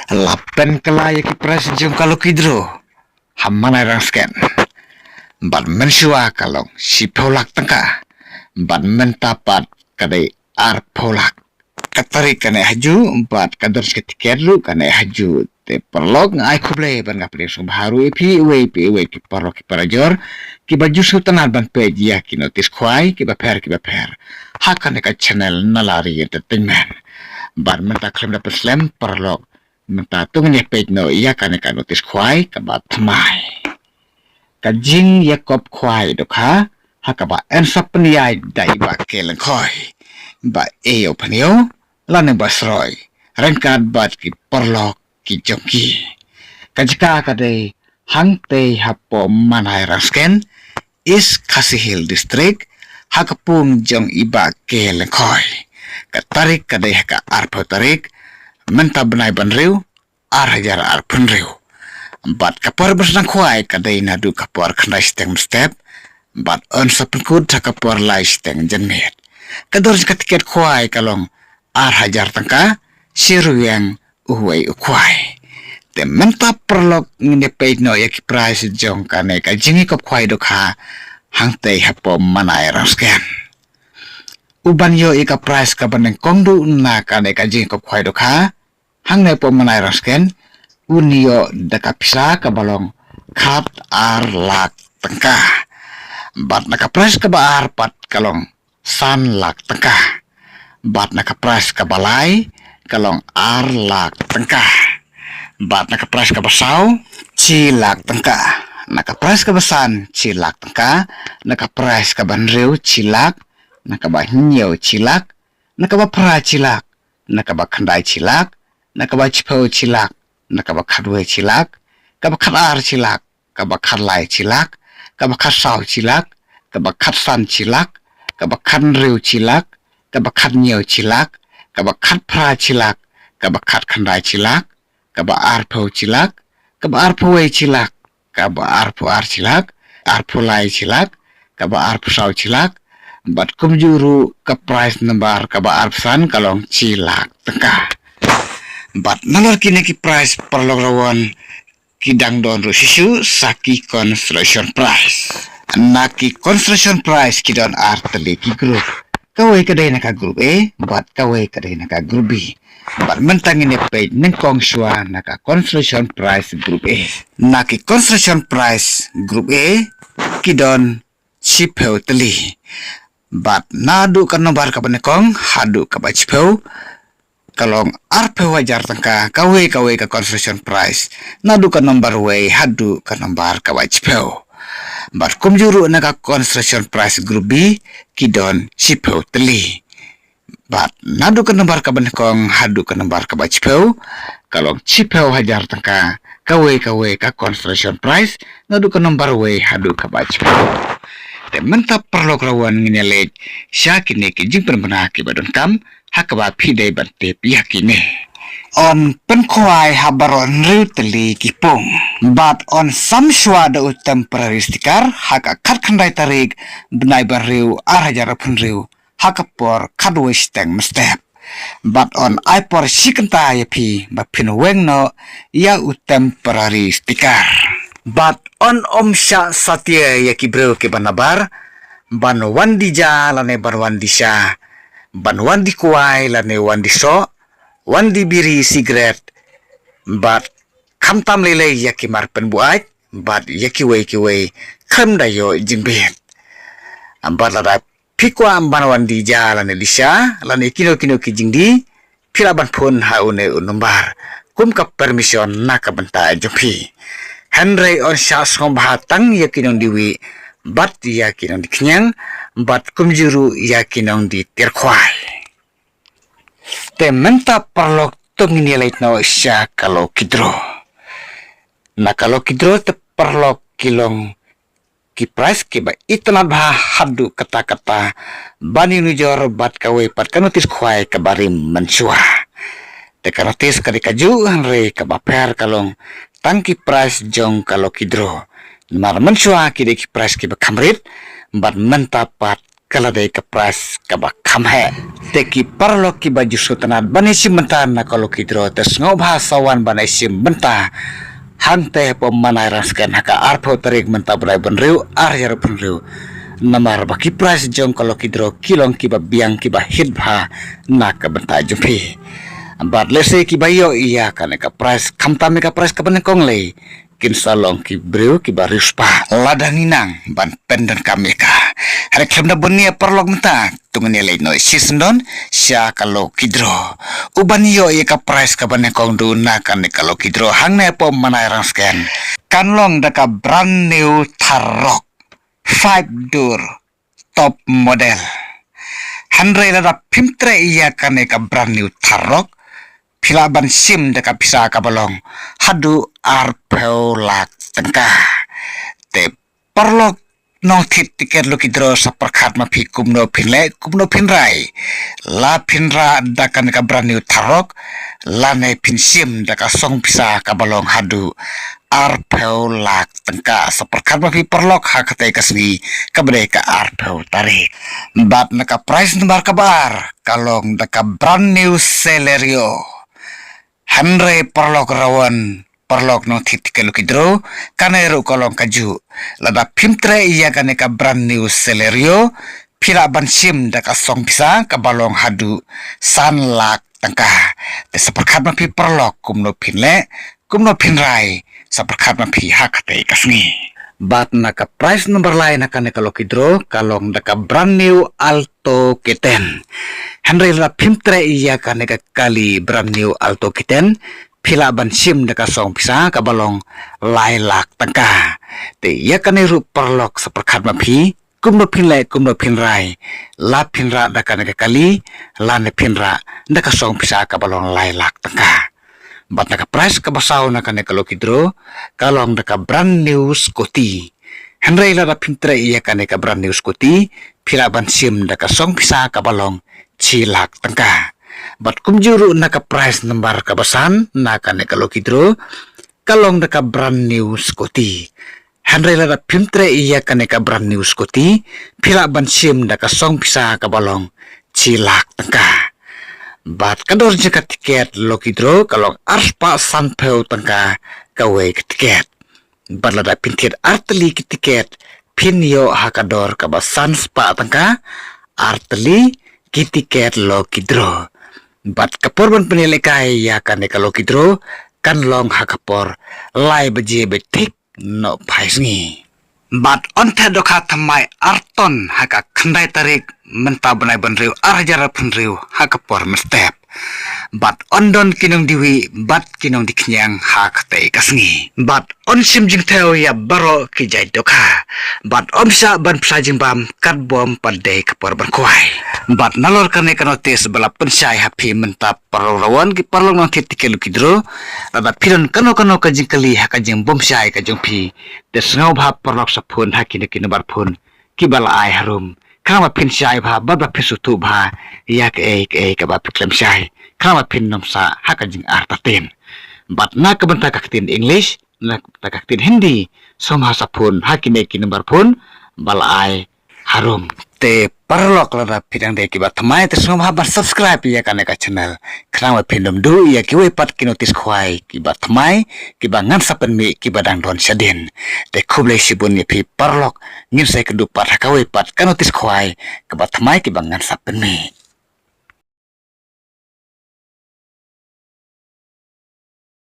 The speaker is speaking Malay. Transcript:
Lapen kelaya ki pres jong kalau kidro. Hamana rangsken. Bad mensua kalong si polak tengka. Bad mentapat kadai ar polak. Katari kane haju bad kadar seketikerlu kane haju te perlog ngai kuble ban ngapre so baharu pi we ki perlog ki parajor ki baju sultanar ban pe dia ki notis kwai ki baper hakane ka channel nalari entertainment bad menta klem da perslem perlog menta tungnya page no iya kane ka notis kwai ka ba tmai ka jing yakop kwai dokha hakaba ensap peniai dai ba kelen khoi ba eo panio lane basroy rengkat bat ki perlok ki jongki kajka kadai hangte hapo manai rasken is kasihil district hakapung jong iba ke lengkoi katarik kadai haka arpo tarik menta benai banriu hajar arpun riu bat kapor bersang kuai kadai nadu kapor kandai steng step bat on sapengkud hakapor lai steng jenmet kador tiket kuai kalong hajar tangka siru yang uhuai ukwai te menta perlok ngine page no yaki price jong kane ka jingi kop kwai dokha hangte hapo manai rasken uban yo ika price ka baneng kongdu na kane ka jingi kop kwai dokha hangne po manai rasken unio daka pisa ka balong khat ar lak tangka bat naka price ka ba ar pat kalong san lak tangka bat naka price ka balai kalong ar lak tangka bat naka price ka basau cilak tangka naka price ka basan cilak tangka naka price ka banriu cilak naka ba hinyau cilak naka ba pra cilak naka ba khandai cilak naka ba chipau cilak naka ba khadwe cilak ka ba khadar cilak ka ba khadlai cilak ka ba khasau cilak ka ba khatsan cilak ka ba khanriu cilak ka ba khadnyau cilak ka ba khat pra cilak ka ba khat khandai cilak ka ba arpo cilak ka ba arpo we cilak ka ba arpo ar cilak arpo lai cilak ka ba arpo sau cilak bat kumjuru ka price number ka ba arpsan kalong cilak tengka bat nalor kini ki price perlog rawan kidang don rusisu saki construction price naki construction price kidon arteli ki group kawai kadai naka group A bat kawai kadai naka group B bat mentang ini page nengkong shua naka construction price group A naki construction price group A kidon chipeu teli bat nadu kan nombar ka benekong hadu ka ba chipeu kalong arpe wajar tangka kawai ka construction price nadu kan nombar we hadu kan nombar ka ba chipeu bat kumjuru naka construction price group B kidon chipeu teli bat nadu ka nombar ka benekong hadu ka nombar ka ba chipeu kalong chipeu hajar tangka kawai ka construction price nadu ka nombar we hadu ka ba chipeu te mentap perlok rawan nginelek syakine ki jing penbena ki badon kam hakaba pidai bante pihakine on penkwai habaron riu teli kipung bat on samshwa da temporary sticker haka khat khandai tarik benai bariu hajar pun riu hakapor kadwe steng mestep bat on aipor sikenta yapi bapin wengno ya temporary sticker bat on omsha satya yaki bro ke banabar ban wandi ja lane ban wandi sha ban wandi kuai lane wandi so wandi biri sigaret bat kamtam lele yaki marpen buat bat yaki wei kam dayo jingbet ambat lada pikwa amban wandi ja lane lisha lane kino ki jingdi piraban pun haune unumbar kum ka permission naka banta jopi Henry on syasong bahatang yakinong diwi bat yakinong diknyang bat kumjuru yakinong di tirkwai te menta perlok tung nilai no sya kalau kidro na kalau kidro te perlok kilong ki price ki ba itna bah hadu kata-kata bani nujor bat kawai pat kanutis kwai kabarim mensua te kanutis kadikaju Henry kabaper kalong tangki price jong kalau kidro mar mensua ki deki price ki bakamrit bat mentapat kalade ka pras ka ba khamhe te ki parlok ki baju sutanat bani simbentan na kalau kidro tes ngobha sawan banai simbenta hante pom manai raskan haka arpo tarik menta brai benriu arjar benriu namar ba ki pras jong kalau kidro kilong ki ba biang ki ba hitbha na ka benta jumpi bat lese ki bayo iya kan ka pras khamtame ka pras ka ban kongle kin salong ki breu ki barispa ladaninang ban pendan kami ka hari kemda bunia perlok menta tungani le no sisndon sya kalau kidro ubaniyo ye ka price ka ban kong du na kan kalau kidro hangne pom manai rangsken kanlong da ka brand new Tharrock 5 door top model handre da pimtre iya kan ka brand new Tharrock Pilaban sim dekat bisa kabalong hadu arpeu lak tengkah te perlok no tit tiket lo kidro saperkat ma pi kumno pinrai la pinra dakan ka brand new Tharrock la ne pin sim daka song bisa kabalong hadu arpeu lak tengkah saperkat ma pi perlok hakate kasni kabre ka arpeu tarik bat naka price nomor kabar kalong daka brand new Celerio Henry perlok rawan perlok no titik kidro kaneru kolong kaju lada pimtre iya kane ka brand new Celerio pila ban sim daka song bisa ka balong hadu san lak tangkah te seperkat ma pi perlok kumno pinrai seperkat ma pi hakate kasni bat naka price number lain akan kalau kidro kalong daka brand new Alto Kitten Henry la pimtre iya kan ka kali brand new Alto Kitten pila ban sim daka song pisa ka balong lailak tangka te iya kan ru perlok seperkat ma pi kumno pinrai la pinra daka ka kali la ne pinra daka song pisa ka balong lailak tangka bat naka price ka basaw na kan kalau kidro kalong daka brand new Scotty Henry la pimtre iya kan ka brand new Scotty pila ban sim daka song pisa ka balong cilak tengkah bat kumjuru naka price number kabasan naka ne kalau kidro kalong naka brand new Scotty Henry la pimtre iya kan ka brand new Scotty pila ban sim daka song pisa kabalong cilak tengkah bat kador jika tiket lo kidro kalong arspa sanpeu tengkah kawe tiket bat la pintir arteli tiket pinyo hakador kabasan spa tengkah arteli kitiket lo kidro bat kaporban penilaikai ya kan kalau kidro kan long hakapor lai beje betik no paisngi bat onte doka tamai arton haka kandai tarik menta benai benriu arjara penriu hakapor mestep bat ondon kinong diwi bat kinong diknyang hak tei kasngi bat on sim jing teo ya baro kijai doka bat omsa ban psajing bam kat bom pandai kapor berkuai bat nalor kane kanotis bala pensai happy menta perlawan ki perlong nang titik kidro bat piron kano kajing kali hakajing bom sai kajing pi desngau bha perlok sapun hakine bar pun kibala ai harum kama pin sai bha baba pisutu bha yak ka ba piklem sai kama pin nomsa hakajing artatin bat na kabenta kaktin English na kaktin Hindi somha sapun hakine bar pun bala ai harum te perlok la pidang de kibat thamai te somha ban subscribe ya kan ka channel kama pindom du ya kiwe pat kinotis khwai kibat thamai kibangan sapen mi kibadang don sadin te khuble sibun ni pi perlok ngin sai kedu pat hakawe pat kanotis khwai kibat thamai kibangan sapen mi